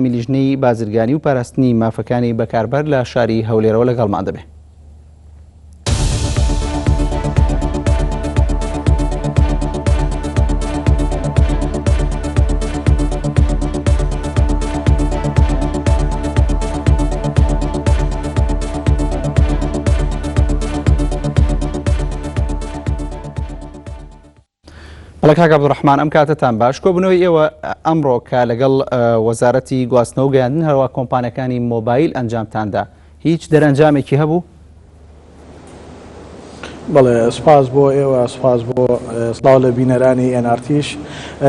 لیژنەی بازرگانی و پاراستنی مافەکانی بەکاربەر لە شاری هەولێرەوە لەگەڵمان دەبێت. کاک عەبدوڕەحمان ئەم کاتتان باش کۆبنەوەی ئێوە ئەمڕۆ کە لەگەڵ وەزارەتی گواستنەوە گەیاندن هەروە کۆمپانیەکانی مۆبایل ئەنجامتاندا هیچ دەرەنجامێکی هەبوو؟ بەڵێ سپاس بۆ ئێوە سپاس بۆ سڵاو لە بینەرانی NRTش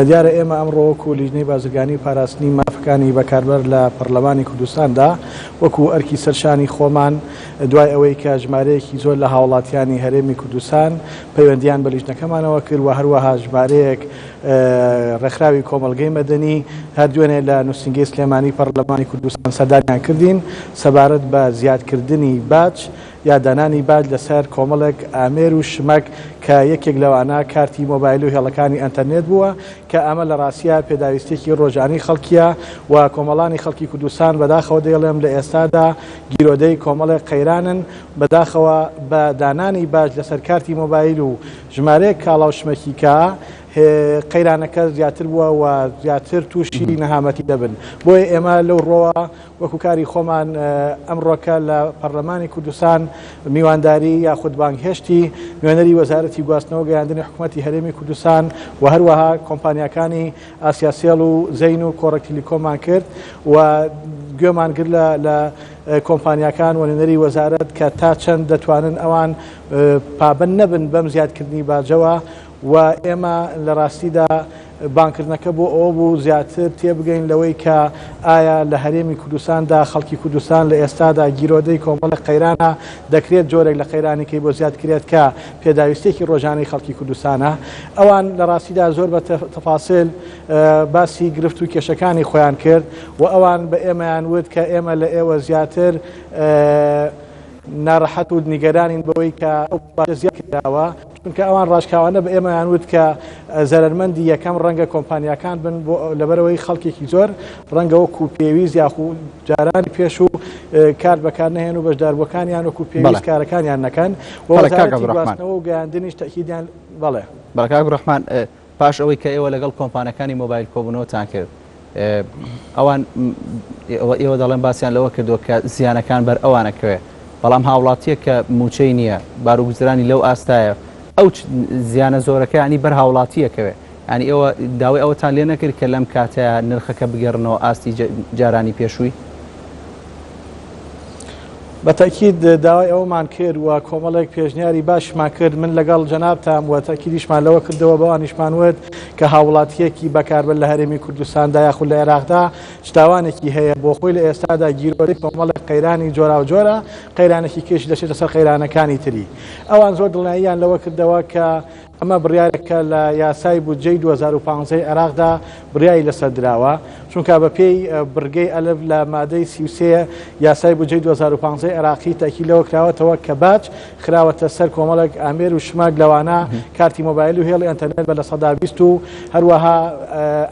دیارە ئێمە ئەمڕۆ وەکو لیژنەی بازرگانی و پاراستنی مافەکانی بەکاربەر لە پەرلەمانی کوردستاندا وەکو ئەرکی سەرشانی خۆمان دوای ئەوەی کە ژمارەیەکی زۆر لە هاوڵاتیانی هەرێمی کوردستان پەیوەندیان بە لیژنەکەمانەوە کرد و هەروەها ژمارەیەک ڕێکخراوی کۆمەڵگەی مەدەنی هەر دوێنێ لە نووسنگەی سلێمانی پەرلەمانی کوردستان سەدانیان کردین سەبارەت بە زیادکردنی باج یا دانانی باج لەسەر کۆمەڵێک ئامێر و شمەک کە یەکێک لەوانە کارتی مۆبایل و هێڵەکانی ئەنتەرنێت بووە کە ئەمە لە ڕاستیە پێداویستێکی ڕۆژانی خەڵکیە و کۆمەڵانی خەڵکی کوردستان بەداخەوە دەیڵێم لە ئێستادا گیرۆدەی کۆمەڵێک قەیرانن بەداخەوە بە دانانی باج لەسەر کارتی مۆبایل و ژمارەیەک کاڵاو شمەکی کە قەیرانەکە زیاتر بووە و زیاتر تووشی نەهامەتی دەبن بۆیە ئێمە لەو ڕۆوە وەکو کاری خۆمان ئەمڕۆکە لە پەرلەمانی کوردستان میوانداری یاخود بانگهێشتی نوێنەری وەزارەتی گواستنەوە گەیاندنی حکوومەتی هەرێمی کوردستان و هەروەها کۆمپانیەکانی ئاسیاسێڵ و زەین و کۆڕەک تیلیکۆمان کرد و گوێمان کرد لە کۆمپانیەکان و نوێنەری وەزارەت کە تا چەند دەتوانن ئەوان پابەند نەبن بەم زیادکردنی باجەوە و ئێمە لە ڕاستیدا بانکردنەکە بۆ ئەوە بوو زیاتر تێبگەین لەوەی کە ئایا لە هەرێمی کوردستاندا خەڵکی کوردستان لە ئێستادا گیرۆدەی کۆمەڵە قەیرانە دەکرێت جۆرێک لە قەیرانەکەی بۆ زیادکرێت کە پێداویستێکی ڕۆژانەی خەڵکی کوردستانە ئەوان لە ڕاستیدا زۆر بە تەفاسیل باسی گرفت و کێشەکانی خۆیان کرد و ئەوان بە ئێمەیان وت کە ئێمە لە ئێوە زیاتر ناڕەحەت و نیگەرانین بەوەی کە ئەو زیاد کراوە چونکە ئەوان ڕاشکاوانە بە ئێمەیان وت کە زەرمەندی یەکەم ڕەنگە کۆمپانیەکان بن لەبەرەوەی خەڵکێکی زۆر ڕەنگە وەکو پێویست یاخو جارانی پێش و کار بەکار نهێن و بەشداربووەکانیان وەکو پێویست کارەکانیان نەکەن بۆ وەزارەتی گواستنەوە و گەیاندنیش تەکیدیان بەڵێ کاک عەبدوڕەحمان پاش ئەوەی کە ئێوە لەگەڵ کۆمپانیەکانی مۆبایل کۆبوونەوەتان کرد ئەوان ئێوە دەڵێن باسییان لەوە کردووە کە زیانەکان بەر ئەوانەکەوێ بەڵام هاوڵاتیە کە موچەی نییە باروگوزرانی لەو ئاستایە ئەو زیانە زۆرەکەیانی بەر هاوڵاتیەکەوێ ینی ئێوە داوای ئەوەتان لێ نەکرد کە لەم کاتەیە نرخەکە بگەڕنەوە ئاستی جارانی پێشووی بەتەکید داوای ئەومان کرد و کۆمەڵێک پێشنیاری باشمان کرد من لەگەڵ جەنابتان و تەکیدیشمان لەوە کردەوە بەوانیشمان وت کە هاوڵاتیەکی بەکاربەر لە هەرێمی کوردستاندا یاخود لە عێراقدا شتاوانێکی هەیە بۆ خۆی لە ئێستادا گیرۆدەی کۆمەڵێک قەیرانی جۆرا و جۆرە قەیرانێکی کێش دەچێتە سەر قەیرانەکانی تری ئەوان زۆر دڵنیاییان لەوە کردەوە کە ئەمە بڕیارێکە لە یاسای بودجەی 2015 عێراقدا بڕیاری لەسەر دراوە چونکە بە پێی بڕگەی ئەلف لە مادەی 33 یاسای بودجەی 2015 عێراقی تاکید لەوە کراوەتەوە کە باج خراوەتە سەر کۆمەڵێک ئامێر و شماک لەوانە کارتی مۆبایل و هێڵی ئەنتەرنێت بە لە 120 و هەروەها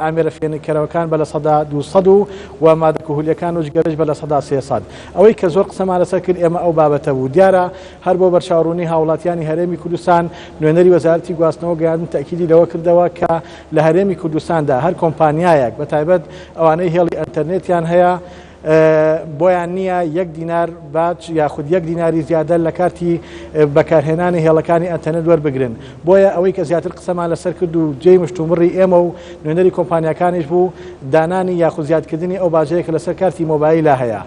ئامێرە فێنکەرەوەکان بە لە 200 و مادە کوهولیەکان و جگەرەش بە لە 300 ئەوەی کە زۆر قسەمان لەسەر کرد ئێمە ئەو بابەتە بوو دیارە هەر بۆ بەرچاوڕوونی هاوڵاتیانی هەرێمی کوردستان نوێنەری وەزارەتی گواستنەوە گەیاندن تەکیدی لەوە کردەوە کە لە هەرێمی کوردستاندا هەر کۆمپانیایەک بەتایبەت ئەوانەی هێڵی ئەنتەرنێتیان هەیە بۆیان نییە 1 دینار باج یاخود 1 دیناری زیادە لە کارتی بەکارهێنانی هێڵەکانی ئەنتەرنێت وەربگرن بۆیە ئەوەی کە زیاتر قسەمان لەسەر کرد و جێی مشتومڕی ئێمە و نوێنەری کۆمپانیەکانیش بوو دانانی یاخود زیادکردنی ئەو باجەیە کە لەسەر کارتی مۆبایلە هەیە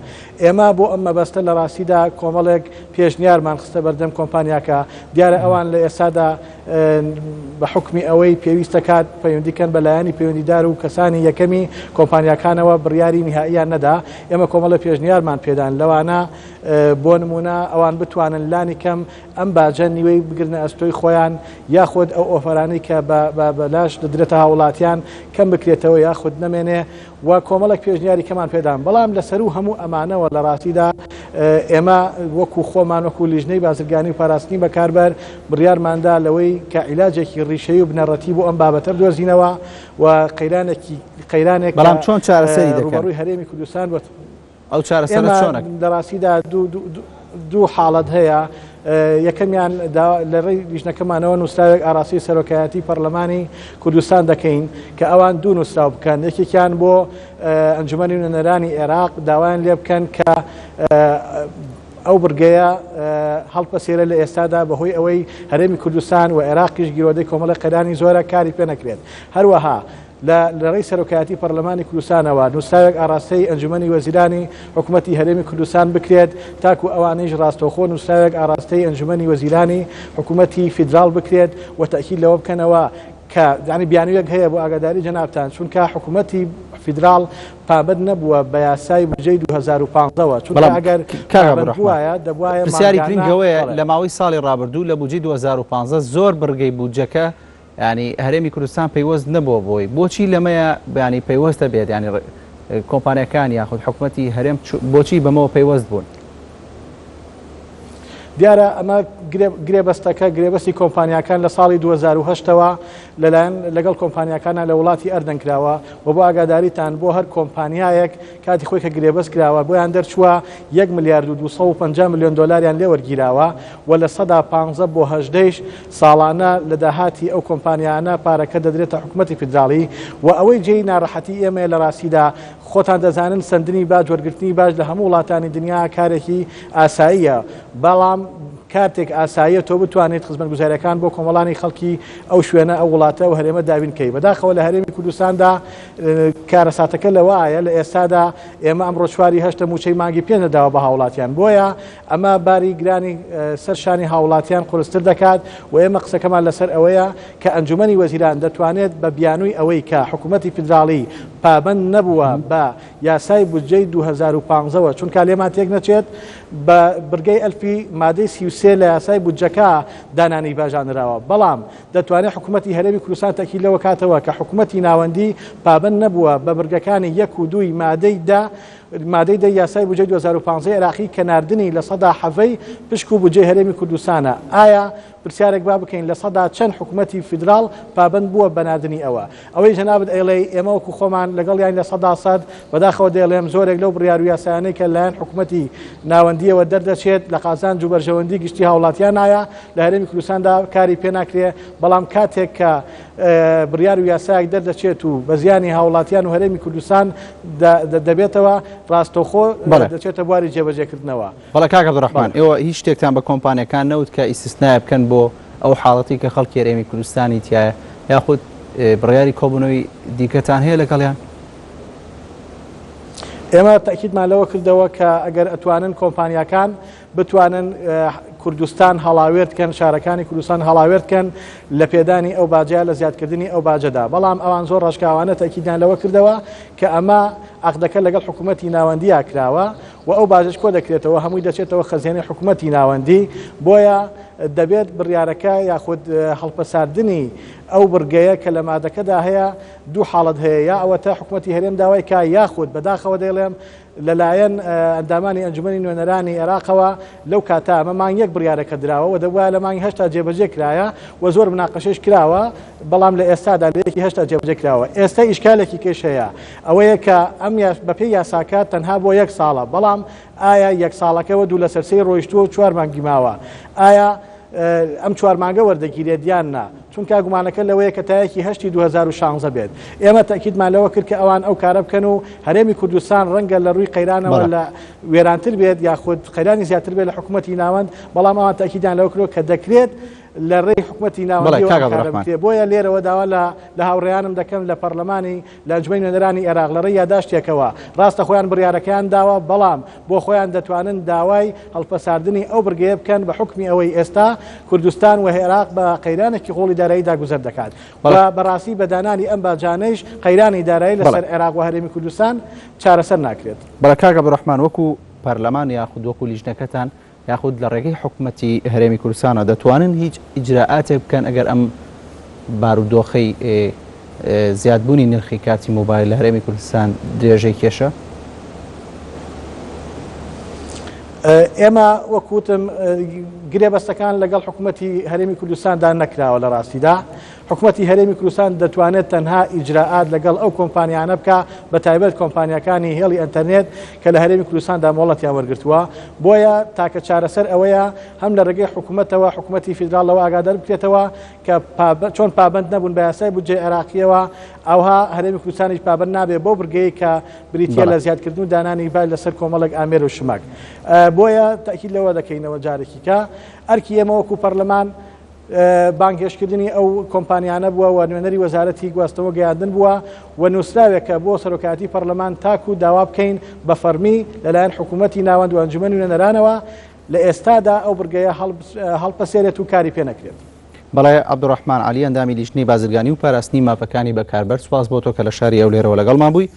ئێمە بۆ ئەم مەبەستە لە ڕاستیدا کۆمەڵێک پێشنیارمان خستە بەردەم کۆمپانیاکە دیارە ئەوان لە ئێستادا بە حکمی ئەوەی پێویستە کات پەیوەندیکەن بەلایەنی پەیوەندیدار و کەسانی یەکەمی کۆمپانیەکانەوە بڕیاری نهائیان نەدا ئێمە کۆمەڵە پێشنیارمان پێدان لەوانە بۆ نمونە ئەوان بتوانن لانی کەم ئەم باجە نیوەی بگرنە ئەستۆی خۆیان یاخود ئەو ئۆفەرانەی کە بەلاش دەدرێتە هاوڵاتیان کەم بکرێتەوە یاخود نەمێنێ و کۆمەڵێک پێشنیاری کەمان پێدان بەڵام لەسەر و هەموو ئەمانەوە لە ڕاستیدا ئێمە وەکو خۆمان وەکو لیژنەی بازرگانی و پاراستنی بەکاربەر بڕیارماندا لەوەی کە عیلاجێکی ڕیشەیی و بنەڕەتی بۆ ئەم بابەتە بدۆزینەوە و قەیرانێک بەڵام چۆن چارەسەری دەکەن ڕوبەڕووی هەرێمی کوردستان بۆ ئەو چارەسەرە چۆنە لەڕاستیدا دوو حاڵەت هەیە. یەکەمیان لە ڕێی لیژنەکەمانەوە نووسراوێک ئاراستی سەرۆکایەتی پەرلەمانی کوردستان دەکەین کە ئەوان دوو نووسراو بکەن، یەکێکیان بۆ ئەنجومەنی نوێنەرانی عێراق داوایان لێ بکەن کە ئەو بڕگەیە هەڵپەسێرە لە ئێستادا بەهۆی ئەوەی هەرێمی کوردستان و عێراقیش گیرۆدەی کۆمەڵی قەیرانی زۆرە کاری پێ نەکرێت. هەروەها لە ڕێی سەرۆکایەتی پەرلەمانی کوردستانەوە نووسراوێک ئاراستەی ئەنجومەنی وەزیرانی حکوومەتی هەرێمی کوردستان بکرێت تاکو ئەوانەیش ڕاستەوخۆ نووسراوێک ئاراستەی ئەنجومەنی وەزیرانی حکوومەتی فیدرال بکرێت و تەکید لەوە بکەنەوە کە ینی بیانوویەک هەیە بۆ ئاگاداری جەنابتان چونکە حکوومەتی فیدرال پابند نەبووە بە یاسای بودجەی 2015ەوە چونکە ئەگەر وایە دەبوایە پرسیاری گرنگەوەیە لە ماوەی ساڵی ڕابردوو لە بودجەی 2015 زۆر بڕگەی بودجەکە ینی هەرێمی کوردستان پەیوەست نەبووە بۆی بۆچی لەمەیە بەیانی پەیوەستە بێت ینی کۆمپانیەکان یاخود حکوومەتی هەرێم بۆچی بەمەوە پەیوەست بوون؟ دیارە ئەمە گرێبەستەکە گرێبەستی کۆمپانیەکان لە ساڵی 2010ەوە لەلایەن لەگەڵ کۆمپانیەکانە لە وڵاتی ئەردەن کراوە و بۆ ئاگاداریتان بۆ هەر کۆمپانیایەک کاتی خۆی کە گرێبەست کراوە بۆیان دەرچووە 1,250 ملیۆن دۆلاریان لێ وەرگیراوە و لە 115 بۆ 18 ساڵانە لە داهاتی ئەو کۆمپانیانە پارەکە دەدرێتە حکوومەتی فیدراڵی و ئەوەی جێی ناڕەحەتی ئێمە لە ڕاستیدا خۆتان دەزانن سندنی باج وەرگرتنی باج لە هەموو وڵاتانی دنیا کارێکی ئاساییە بەڵام کاتێک ئاساییە تۆ بتوانێت خزمەتگوزاریەکان بۆ کۆمەڵانی خەڵکی ئەو شوێنە ئەو وڵاتە و هەرێمە دابینکەی بەداخەوە لە هەرێمی کوردستاندا کارەساتەکە لەوایە لە ئێستادا ئێمە ئەم ڕۆژواری هەشتە موچەی مانگی پێ نەداوە بە هاوڵاتیان بۆیە ئەمە باری گرانی سەرشانی هاوڵاتیان قورستر دەکات و ئێمە قسەکەمان لەسەر ئەوەیە کە ئەنجومەنی وەزیران دەتوانێت بە بیانووی ئەوەی کە حکوومەتی فیدراڵی پابند نەبووە بە یاسای بودجەی 2015ەوە چونکە لێمان تێک نەچێت بە بڕگەی ئەلفی مادەی 33 لە یاسای بودجەکە دانانی باژانراوە بەڵام دەتوانێت حکوومەتی هەرێمی کوردستان تەکیل لەوە کاتەوە کە حکوومەتی ناوەندی پابند نەبووە بە بڕگەکانی 1 و 2 مادەی دە یاسای بودجەی 2015 عێراقی کە ناردنی لە سەدا حەڤەی پشک و بودجەی هەرێمی کوردستانە ئایا پرسیارێک با بکەین لە سەدا چەند حکوومەتی فیدرال پابند بووە بە ناردنی ئەوەی جەنابەت ئێڵێ ئێمە وەکو خۆمان لەگەڵ یان لە سەدا سەد بەداخەوە دەڵێم زۆرێک لەو بڕیار و یاسایانەی کە لەلایەن حکوومەتی ناوەندیەوە دەردەچێت لە قازان جوبەرژەوەندی گشتی هاوڵاتیان نایە لە هەرێمی کوردستاندا کاری پێ ناکرێ بەڵام کاتێک کە بڕیار و یاسایەک دەردەچێت و بە زیانی هاوڵاتیان و هەرێمی کوردستان دەبێتەوە ڕاستەوخۆ دەچێتە بواری جێبەجێکردنەوە. بەڵێ کاک عەبدوڕەحمان ئێوە هیچ شتێکتان بە کۆمپانیەکان نەوت کە ئیسtisنای بکەن بۆ ئەو حاڵەتی کە خەڵکی هەرێمی کوردستانی تایە یاخود بڕیاری کۆبوونەوەی دیکەتان هەیە لەگەڵیان؟ ئێمە تاکیدمان لەوە کردەوە کە ئەگەر ئەتوانن کۆمپانیەکان بتوانن کوردستان هەڵاوێردکەن شارەکانی کوردستان هەڵاوێردکەن لە پێدانی ئەو باجە لە زیادکردنی ئەو باجەدا بەڵام ئەوان زۆر ڕژکاوانە تاکیدیان لەوە کردەوە کە ئەمە عەقدەکە لەگەڵ حکوومەتی ناوەندیە کراوە و ئەو باجەش کۆ دەکرێتەوە هەمووی دەچێتەوە خەزیێنی حکوومەتی ناوەندی بۆیە دەبێت بڕیارەکە یاخود هەڵپەساردنی ئەو بڕگەیە کە لە مادەکەدا هەیە دوو حاڵەت هەیە یا ئەوە تا حکوومەتی هەرێم داوای کا یاخود بەداخەوە دەڵێم لەلایەن ئەندامانی ئەنجومەنی نوێنەرانی عێراقەوە لەو کاتە ئەمە مانگ یەک بڕیارەکە دراوە و دەبوایە لە مانگی هەشتا جێبەجێ کرایە و زۆر مناقەشەش کراوە بەڵام لە ئێستادا لە یەکی هەشتا جێبەجێ کراوە. ئێستا ئیشکالێکی کێش هەیە ئەوەیە کە ئەم بەپێی یاساکە تەنها بۆ 1 ساڵە بەڵام ئایا 1 ساڵەکەەوە دوو لە سەرسەی ڕۆیشتووە و 4 مانگی ماوە ئایا ئەم 4 مانگە وەردەگیرێت یان نا چونکە گومانەکە لەوەیە کە تایەکی هەشتی 2016 بێت ئێمە تاکیدمان لەوە کرد کە ئەوان ئەو کارە بکەن و هەرێمی کوردستان ڕەنگە لە ڕووی قەیرانەوە لە وێرانتر بێت یاخود قەیرانی زیاتر بێت لە حکوومەتی ناوەند بەڵام ئەوان تاکیدیان لەوە کردەوە کە دەکرێت لە ڕێی حکوومەتی ناوەندی بۆیە لێرەوە داوا لە هاوڕێیانم دەکەم لە پەرلەمانی لە ئەنجومەنی نوێنەرانی عێراق لە ڕێی یاداشتێکەوە ڕاستە خۆیان بڕیارەکەیان داوە بەڵام بۆ خۆیان دەتوانن داوای هەڵپەساردنی ئەو بڕگەیە بکەن بە حکمی ئەوەی ئێستا کوردستان و عێراق بە قەیرانێکی خۆڵی داراییدا گوزەر دەکات و بەڕاستی بەدانانی ئەم باجانەیش قەیرانی دارایی لەسەر عێراق و هەرێمی کوردستان چارەسەر ناکرێت. بەڵێ کاک عەبدوڕەحمان وەکو پەرلەمان یاخود وەکو لیژنەکەتان یاخود لە ڕێگەی حکوومەتی هەرێمی کوردستانە دەتوانن هیچ ئیجراعاتێک بکەن ئەگەر ئەم بارودۆخەی زیادبوونی نرخی کارتی مۆبایل لە هەرێمی کوردستان درێژەی کێشە؟ ئێمە وەکوتم گرێبەستەکان لەگەڵ حکوومەتی هەرێمی کوردستاندا نەکراوە لە ڕاستیدا حکوومەتی هەرێمی کوردستان دەتوانێت تەنها ئیجراعات لەگەڵ ئەو کۆمپانیانە بکە بە تایبەت کۆمپانیەکانی هێڵی ئەنتەرنێت کە لە هەرێمی کوردستاندا مۆڵەتیان وەرگرتووە بۆیە تاکە چارەسەر ئەوەیە هەم لە ڕێگەی حکوومەتەوە حکوومەتی فیدراڵەوە ئاگادار بکرێتەوە کە چۆن پابند نەبوون بە یاسای بودجێ عێراقیەوە ئەوها هەرێمی کوردستانیش پابند نابێت بۆ بڕگەیە کە بریتە لە زیادکردن و دانانی ڤای لەسەر کۆمەڵێک ئامێر و شماک بۆیە تاکید لەوە دەکەینەوە جارێکی کە ئەرکی ئێمە وەکو پەرلەمان بانگهێشتکردنی ئەو کۆمپانیانە بووە و نوێنەری وەزارەتی گواستنەوە گەیاندن بووە و نووسراوێکە بۆ سەرۆکاتی پەرلەمان تاکو داوا بکەین بە فەرمی لەلایەن حکوومەتی ناوەند و ئەنجومەنی نوێنەرانەوە لە ئێستادا ئەو بڕگەیە هەڵپەسێرێت و کاری پێ نەکرێت. بەڵێ عەبدوڕەحمان عەلی ئەندامی لیژنەی بازرگانی و پاراستنی مافەکانی بەکاربەر سوپاس بۆ تۆ کە لە شاری ئەولێرەوە لەگەڵمان بووی.